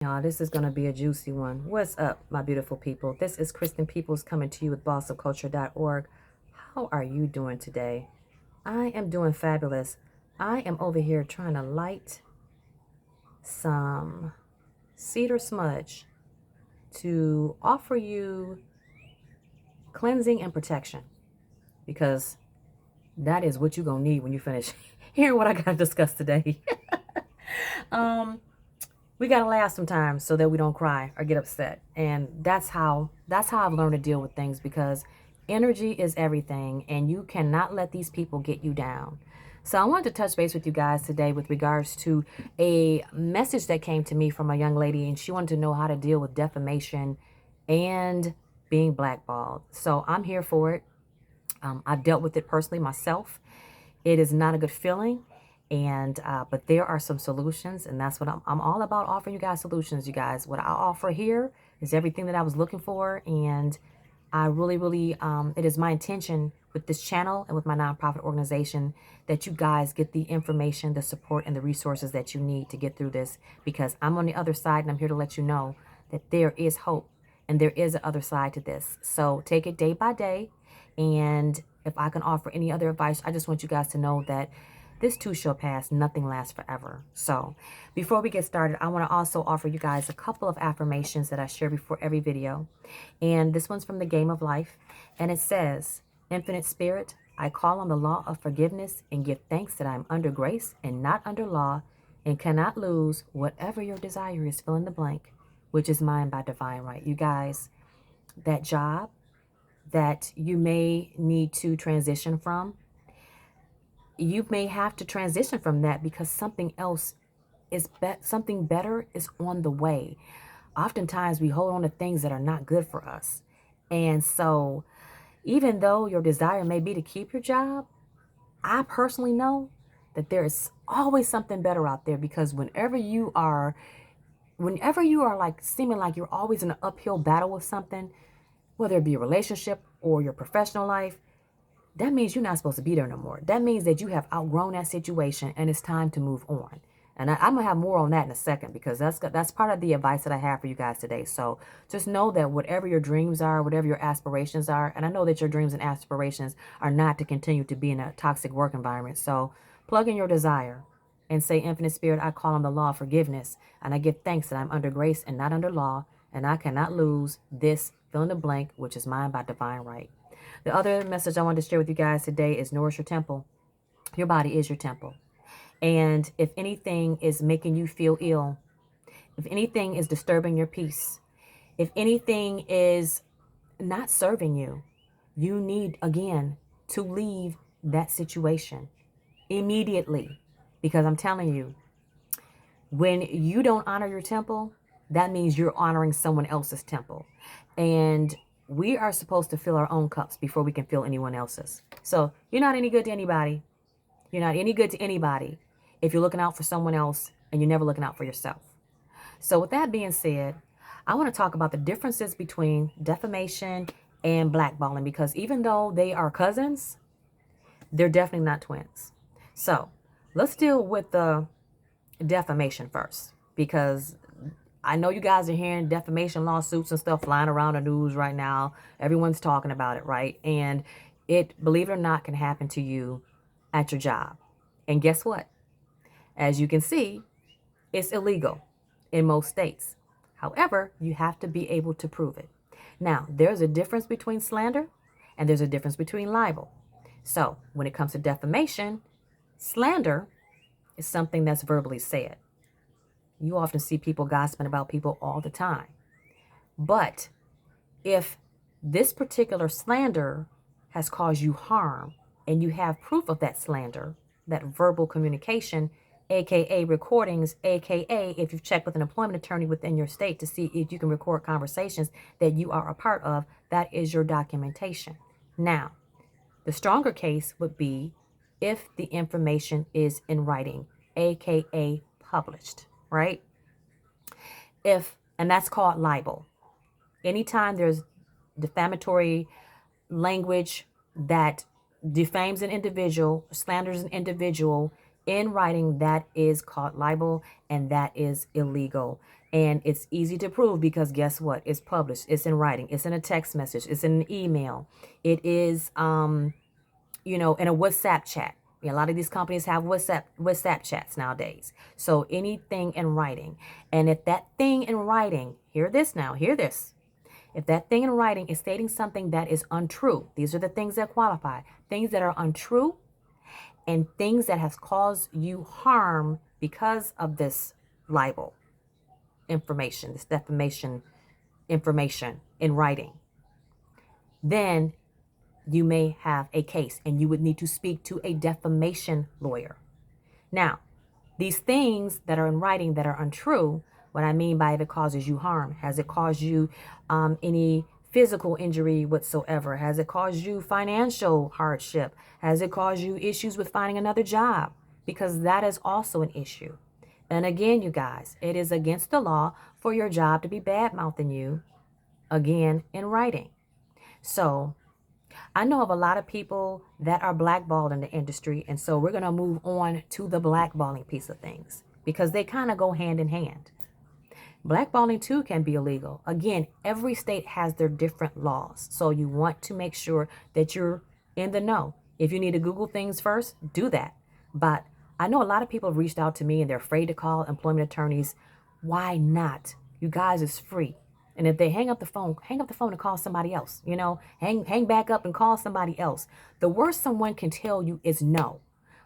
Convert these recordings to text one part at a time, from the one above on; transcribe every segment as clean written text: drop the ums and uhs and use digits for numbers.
Y'all, this is going to be a juicy one. What's up, my beautiful people? This is Kristen Peoples coming to you with bossofculture.org. How are you doing today? I am doing fabulous. I am over here trying to light some cedar smudge to offer you cleansing and protection, because that is what you're going to need when you finish hearing what I got to discuss today. We got to laugh sometimes so that we don't cry or get upset. And that's how I've learned to deal with things, because energy is everything and you cannot let these people get you down. So I wanted to touch base with you guys today with regards to a message that came to me from a young lady, and she wanted to know how to deal with defamation and being blackballed. So I'm here for it. I've dealt with it personally myself. It is not a good feeling. And but there are some solutions, and that's what I'm all about, offering you guys solutions. You guys, what I offer here is everything that I was looking for, and I really it is my intention with this channel and with my nonprofit organization that you guys get the information, the support, and the resources that you need to get through this, because I'm on the other side and I'm here to let you know that there is hope and there is an other side to this. So take it day by day, and if I can offer any other advice, I just want you guys to know that this too shall pass. Nothing lasts forever. So before we get started, I want to also offer you guys a couple of affirmations that I share before every video. And this one's from the Game of Life. And it says, Infinite Spirit, I call on the law of forgiveness and give thanks that I am under grace and not under law, and cannot lose whatever your desire is, fill in the blank, which is mine by divine right. You guys, that job that you may need to transition from, you may have to transition from that because something else something better is on the way. Oftentimes we hold on to things that are not good for us. And so even though your desire may be to keep your job, I personally know that there is always something better out there, because whenever you are like seeming like you're always in an uphill battle with something, whether it be a relationship or your professional life, that means you're not supposed to be there no more. That means that you have outgrown that situation and it's time to move on. And I'm going to have more on that in a second, because that's part of the advice that I have for you guys today. So just know that whatever your dreams are, whatever your aspirations are, and I know that your dreams and aspirations are not to continue to be in a toxic work environment. So plug in your desire and say, Infinite Spirit, I call on the law of forgiveness, and I give thanks that I'm under grace and not under law, and I cannot lose this, fill in the blank, which is mine by divine right. The other message I wanted to share with you guys today is nourish your temple. Your body is your temple. And if anything is making you feel ill, if anything is disturbing your peace, if anything is not serving you, you need, again, to leave that situation immediately. Because I'm telling you, when you don't honor your temple, that means you're honoring someone else's temple. And we are supposed to fill our own cups before we can fill anyone else's. So you're not any good to anybody. You're not any good to anybody if you're looking out for someone else and you're never looking out for yourself. So with that being said, I want to talk about the differences between defamation and blackballing, because even though they are cousins, they're definitely not twins. So let's deal with the defamation first, because I know you guys are hearing defamation lawsuits and stuff flying around the news right now. Everyone's talking about it, right? And it, believe it or not, can happen to you at your job. And guess what? As you can see, it's illegal in most states. However, you have to be able to prove it. Now, there's a difference between slander and there's a difference between libel. So when it comes to defamation, slander is something that's verbally said. You often see people gossiping about people all the time. But if this particular slander has caused you harm and you have proof of that slander, that verbal communication, aka recordings, aka if you've checked with an employment attorney within your state to see if you can record conversations that you are a part of, that is your documentation. Now, the stronger case would be if the information is in writing, aka published, right? And that's called libel. Anytime there's defamatory language that defames an individual, slanders an individual in writing, that is called libel, and that is illegal. And it's easy to prove because guess what? It's published. It's in writing. It's in a text message. It's in an email. It is, in a WhatsApp chat. A lot of these companies have WhatsApp chats nowadays. So anything in writing. And if that thing in writing, hear this now, hear this. If that thing in writing is stating something that is untrue, these are the things that qualify. Things that are untrue and things that has caused you harm because of this libel information, this defamation information in writing, then you may have a case and you would need to speak to a defamation lawyer. Now, these things that are in writing that are untrue, what I mean by if it causes you harm, has it caused you any physical injury whatsoever? Has it caused you financial hardship? Has it caused you issues with finding another job? Because that is also an issue. And again, you guys, it is against the law for your job to be bad-mouthing you, again, in writing. So I know of a lot of people that are blackballed in the industry, and so we're going to move on to the blackballing piece of things because they kind of go hand in hand. Blackballing too can be illegal. Again, every state has their different laws, so you want to make sure that you're in the know. If you need to Google things first, do that. But I know a lot of people have reached out to me and they're afraid to call employment attorneys. Why not? You guys, it's free. And if they hang up the phone and call somebody else, hang back up and call somebody else. The worst someone can tell you is no,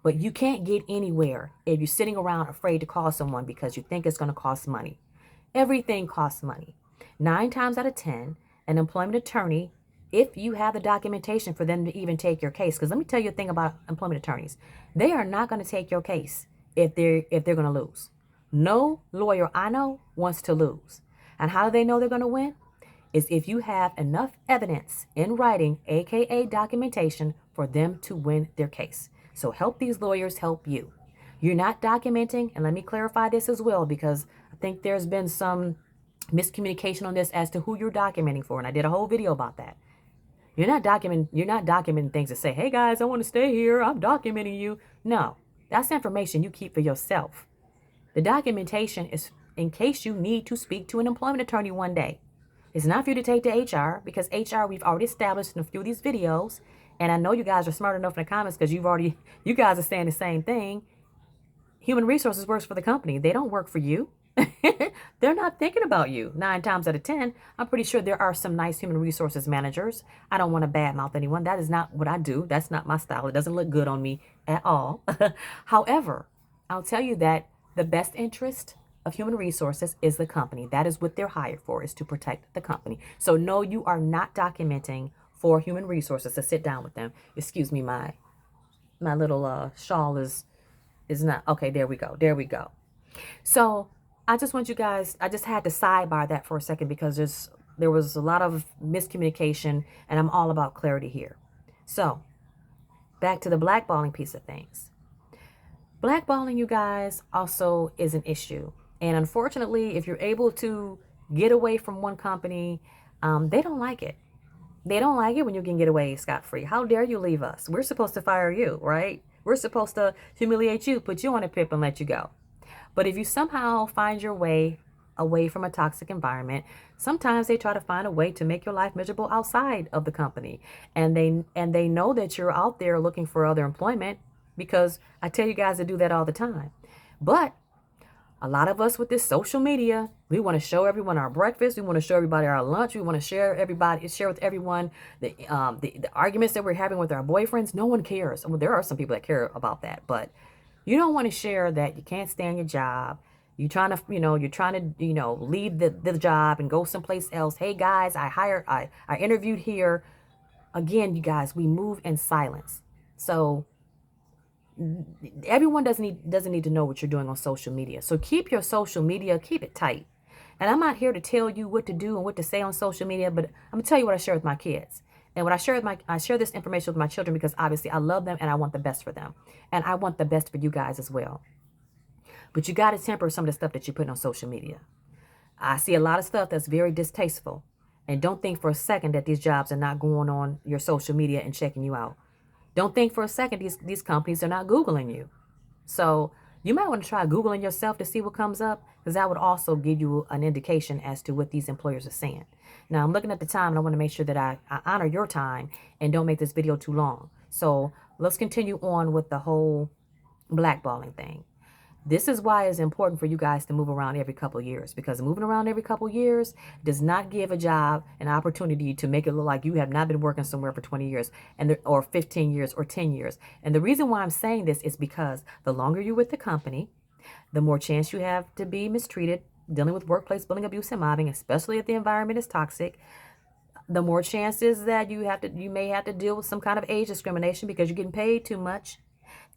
but you can't get anywhere if you're sitting around afraid to call someone because you think it's going to cost money. Everything costs money. 9 times out of 10, an employment attorney, if you have the documentation for them to even take your case, because let me tell you a thing about employment attorneys. They are not going to take your case if they're going to lose. No lawyer I know wants to lose. And how do they know they're going to win? Is if you have enough evidence in writing, aka documentation, for them to win their case. So help these lawyers help you. You're not documenting, and let me clarify this as well, because I think there's been some miscommunication on this as to who you're documenting for, and I did a whole video about that. You're not documenting things to say, hey guys, I want to stay here, I'm documenting you. No, that's information you keep for yourself. The documentation is in case you need to speak to an employment attorney one day. It's not for you to take to HR, because HR we've already established in a few of these videos, and I know you guys are smart enough in the comments because you guys are saying the same thing. Human resources works for the company. They don't work for you. They're not thinking about you 9 times out of 10. I'm pretty sure there are some nice human resources managers. I don't want to badmouth anyone. That is not what I do. That's not my style. It doesn't look good on me at all. However, I'll tell you that the best interest of human resources is the company. That is what they're hired for, is to protect the company. So no, you are not documenting for human resources to sit down with them. Excuse me, my little shawl is not okay. There we go. So I just want you guys, I just had to sidebar that for a second because there was a lot of miscommunication, and I'm all about clarity here. So back to the blackballing piece of things. Blackballing, you guys, also is an issue. And unfortunately, if you're able to get away from one company, they don't like it. They don't like it when you can get away scot-free. How dare you leave us? We're supposed to fire you, right? We're supposed to humiliate you, put you on a pip and let you go. But if you somehow find your way away from a toxic environment, sometimes they try to find a way to make your life miserable outside of the company. And they know that you're out there looking for other employment, because I tell you guys to do that all the time. But a lot of us with this social media, we want to show everyone our breakfast. We want to show everybody our lunch. We want to share with everyone the arguments that we're having with our boyfriends. No one cares. Well, there are some people that care about that, but you don't want to share that you can't stand your job. You're trying to leave the job and go someplace else. Hey guys, I interviewed here. Again, you guys, we move in silence. So everyone doesn't need to know what you're doing on social media. So keep your social media, keep it tight. And I'm not here to tell you what to do and what to say on social media, but I'm gonna tell you what I share with my kids. And what I share this information with my children because obviously I love them and I want the best for them. And I want the best for you guys as well. But you got to temper some of the stuff that you put on social media. I see a lot of stuff that's very distasteful. And don't think for a second that these jobs are not going on your social media and checking you out. Don't think for a second these companies are not Googling you. So You might want to try Googling yourself to see what comes up, because that would also give you an indication as to what these employers are saying. Now, I'm looking at the time, and I want to make sure that I honor your time and don't make this video too long. So let's continue on with the whole blackballing thing. This is why it's important for you guys to move around every couple of years, because moving around every couple of years does not give a job an opportunity to make it look like you have not been working somewhere for 20 years or 15 years or 10 years. And the reason why I'm saying this is because the longer you're with the company, the more chance you have to be mistreated, dealing with workplace bullying, abuse, and mobbing, especially if the environment is toxic. The more chances that you may have to deal with some kind of age discrimination because you're getting paid too much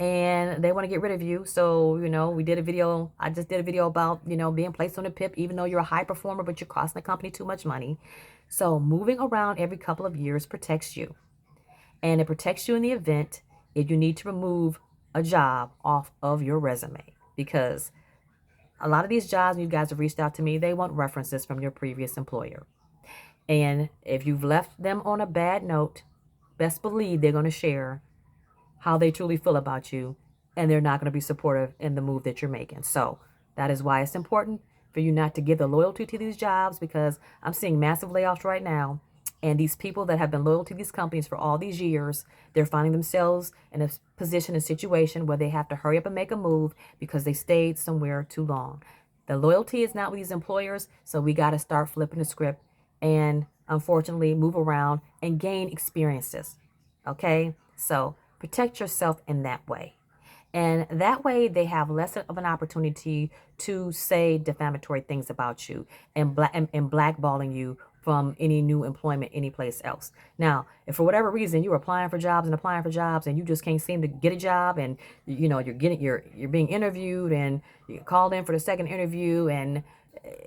and they want to get rid of you. So, I just did a video about, being placed on a PIP, even though you're a high performer, but you're costing the company too much money. So moving around every couple of years protects you. And it protects you in the event if you need to remove a job off of your resume. Because a lot of these jobs, when you guys have reached out to me, they want references from your previous employer. And if you've left them on a bad note, best believe they're going to share how they truly feel about you, and they're not going to be supportive in the move that you're making. So that is why it's important for you not to give the loyalty to these jobs, because I'm seeing massive layoffs right now. And these people that have been loyal to these companies for all these years, they're finding themselves in a position, a situation where they have to hurry up and make a move because they stayed somewhere too long. The loyalty is not with these employers, so we got to start flipping the script and unfortunately move around and gain experiences. Okay? So protect yourself in that way. And that way they have less of an opportunity to say defamatory things about you and blackballing you from any new employment anyplace else. Now, if for whatever reason you're applying for jobs and you just can't seem to get a job, and you're being interviewed and you're called in for the second interview, and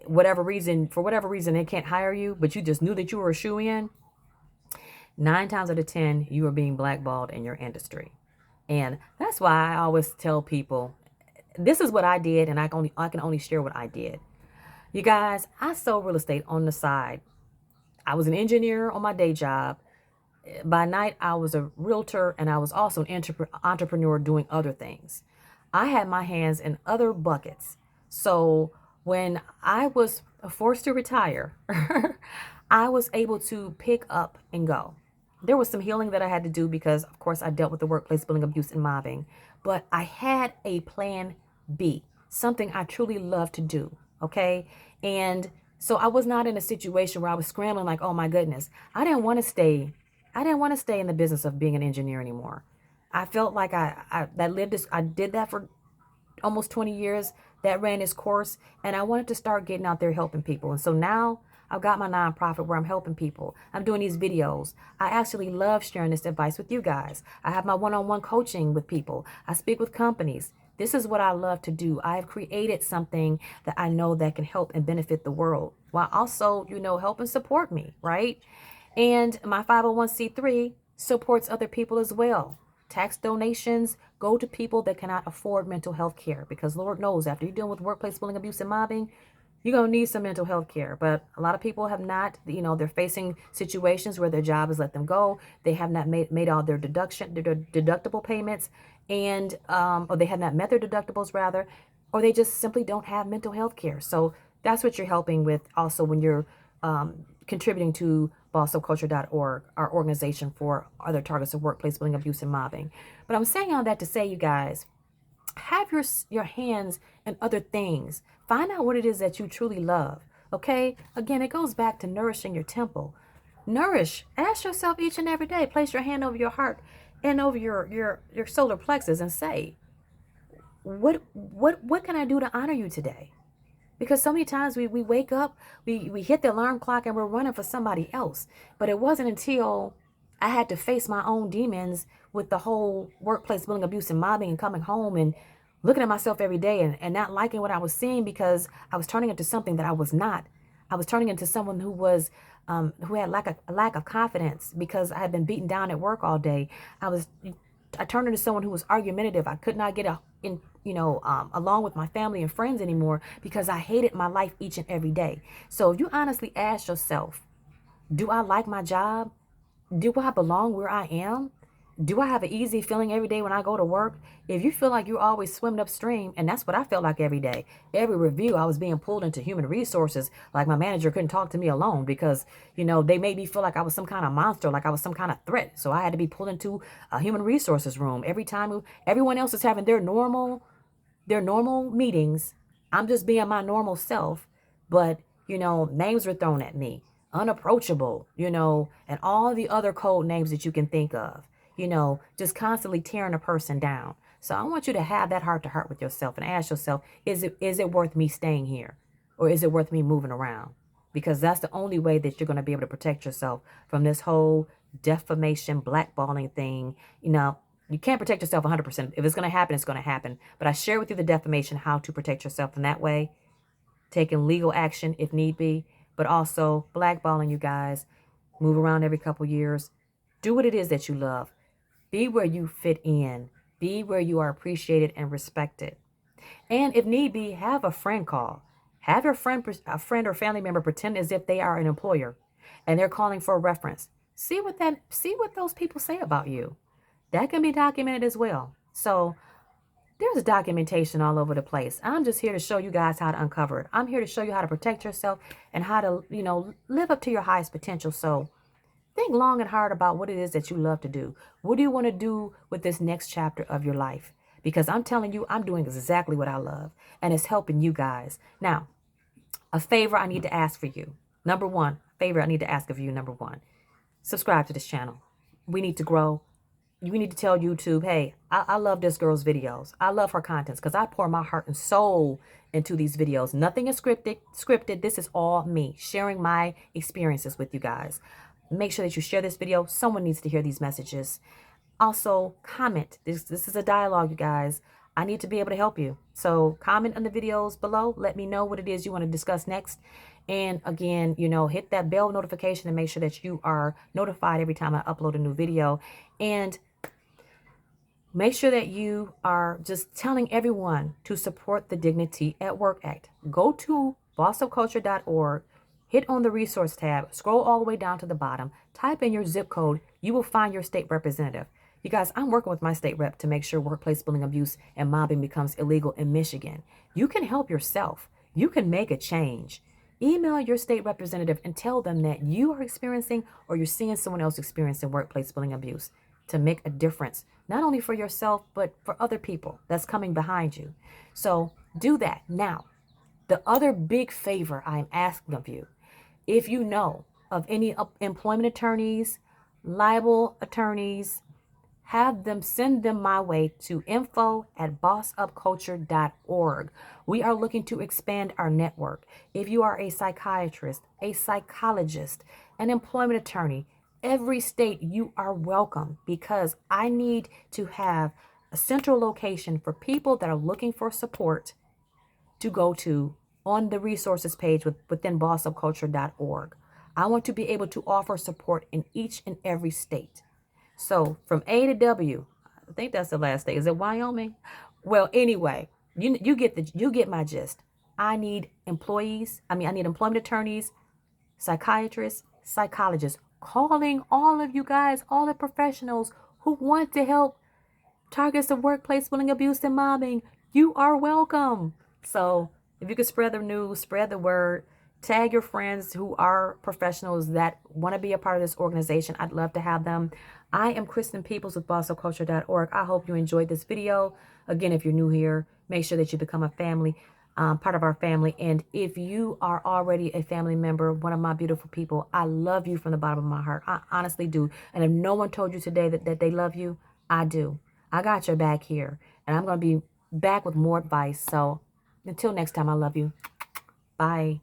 for whatever reason they can't hire you, but you just knew that you were a shoo-in, 9 times out of 10 you are being blackballed in your industry. And that's why I always tell people, this is what I did, and I can only share what I did. You guys, I sold real estate on the side. I was an engineer on my day job. By night, I was a realtor, and I was also an entrepreneur doing other things. I had my hands in other buckets. So when I was forced to retire, I was able to pick up and go. There was some healing that I had to do because, of course, I dealt with the workplace bullying, abuse, and mobbing. But I had a plan B, something I truly love to do, okay? And so I was not in a situation where I was scrambling like, oh my goodness, I didn't want to stay in the business of being an engineer anymore. I felt like I did that for almost 20 years. That ran its course, and I wanted to start getting out there helping people. And so now I've got my nonprofit where I'm helping people. I'm doing these videos. I actually love sharing this advice with you guys. I have my one-on-one coaching with people. I speak with companies. This is what I love to do. I have created something that I know that can help and benefit the world while also, help and support me, right? And my 501c3 supports other people as well. Tax donations go to people that cannot afford mental health care, because Lord knows after you're dealing with workplace bullying, abuse, and mobbing, you're going to need some mental health care. But a lot of people have not, they're facing situations where their job has let them go. They have not made all their deductible payments, and or they have not met their deductibles rather, or they just simply don't have mental health care. So that's what you're helping with also when you're contributing to bossofculture.org, our organization for other targets of workplace bullying, abuse, and mobbing. But I'm saying all that to say, you guys, have your hands in other things. Find out what it is that you truly love. Okay? Again, it goes back to nourishing your temple. Nourish. Ask yourself each and every day. Place your hand over your heart and over your solar plexus and say, what can I do to honor you today? Because so many times we wake up, we hit the alarm clock and we're running for somebody else. But it wasn't until I had to face my own demons with the whole workplace bullying, abuse, and mobbing, and coming home and looking at myself every day and not liking what I was seeing, because I was turning into something that I was not. I was turning into someone who was who had a lack of confidence because I had been beaten down at work all day. I turned into someone who was argumentative. I could not get along with my family and friends anymore because I hated my life each and every day. So if you honestly ask yourself, do I like my job? Do I belong where I am? Do I have an easy feeling every day when I go to work? If you feel like you're always swimming upstream, and that's what I felt like every day. Every review, I was being pulled into human resources. Like my manager couldn't talk to me alone because, they made me feel like I was some kind of monster, like I was some kind of threat. So I had to be pulled into a human resources room every time everyone else is having their normal meetings. I'm just being my normal self, but names were thrown at me, unapproachable, and all the other code names that you can think of, just constantly tearing a person down. So I want you to have that heart to heart with yourself and ask yourself, is it worth me staying here, or is it worth me moving around? Because that's the only way that you're going to be able to protect yourself from this whole defamation, blackballing thing. You can't protect yourself 100%. If it's going to happen, it's going to happen. But I share with you the defamation, how to protect yourself in that way, taking legal action if need be, but also blackballing, you guys. Move around every couple years. Do what it is that you love. Be where you fit in. Be where you are appreciated and respected. And if need be, have a friend call. Have a friend or family member pretend as if they are an employer and they're calling for a reference. See what those people say about you. That can be documented as well. So there's documentation all over the place. I'm just here to show you guys how to uncover it. I'm here to show you how to protect yourself and how to, live up to your highest potential. So think long and hard about what it is that you love to do. What do you want to do with this next chapter of your life? Because I'm telling you, I'm doing exactly what I love, and it's helping you guys. Now, a favor I need to ask for you. Number one, favor I need to ask of you. Number one, subscribe to this channel. We need to grow. You need to tell YouTube, hey, I love this girl's videos. I love her contents because I pour my heart and soul into these videos. Nothing is scripted. This is all me sharing my experiences with you guys. Make sure that you share this video. Someone needs to hear these messages. Also, comment. This is a dialogue, you guys. I need to be able to help you. So comment on the videos below. Let me know what it is you want to discuss next. And again, hit that bell notification and make sure that you are notified every time I upload a new video. And make sure that you are just telling everyone to support the Dignity at Work Act. Go to bossofculture.org, hit on the resource tab, scroll all the way down to the bottom, type in your zip code. You will find your state representative. You guys, I'm working with my state rep to make sure workplace bullying, abuse, and mobbing becomes illegal in Michigan. You can help yourself. You can make a change. Email your state representative and tell them that you are experiencing or you're seeing someone else experiencing workplace bullying, abuse, to make a difference, not only for yourself, but for other people that's coming behind you. So do that. Now, the other big favor I'm asking of you, if you know of any employment attorneys, libel attorneys, have them send them my way to info@bossupculture.org. We are looking to expand our network. If you are a psychiatrist, a psychologist, an employment attorney, every state, you are welcome, because I need to have a central location for people that are looking for support to go to on the resources page within bossupculture.org. I want to be able to offer support in each and every state. So from A to W, I think that's the last state. Is it Wyoming? Well, anyway, you get my gist. I need employees. I need employment attorneys, psychiatrists, psychologists, calling all of you guys, all the professionals who want to help targets of workplace bullying, abuse, and mobbing. You are welcome. So if you could spread the news, spread the word, tag your friends who are professionals that want to be a part of this organization. I'd love to have them. I am Kristen Peoples with bossofculture.org. I hope you enjoyed this video. Again, if you're new here, make sure that you become a family, part of our family. And if you are already a family member, one of my beautiful people, I love you from the bottom of my heart. I honestly do. And if no one told you today that they love you, I do. I got your back here. And I'm going to be back with more advice. So until next time, I love you. Bye.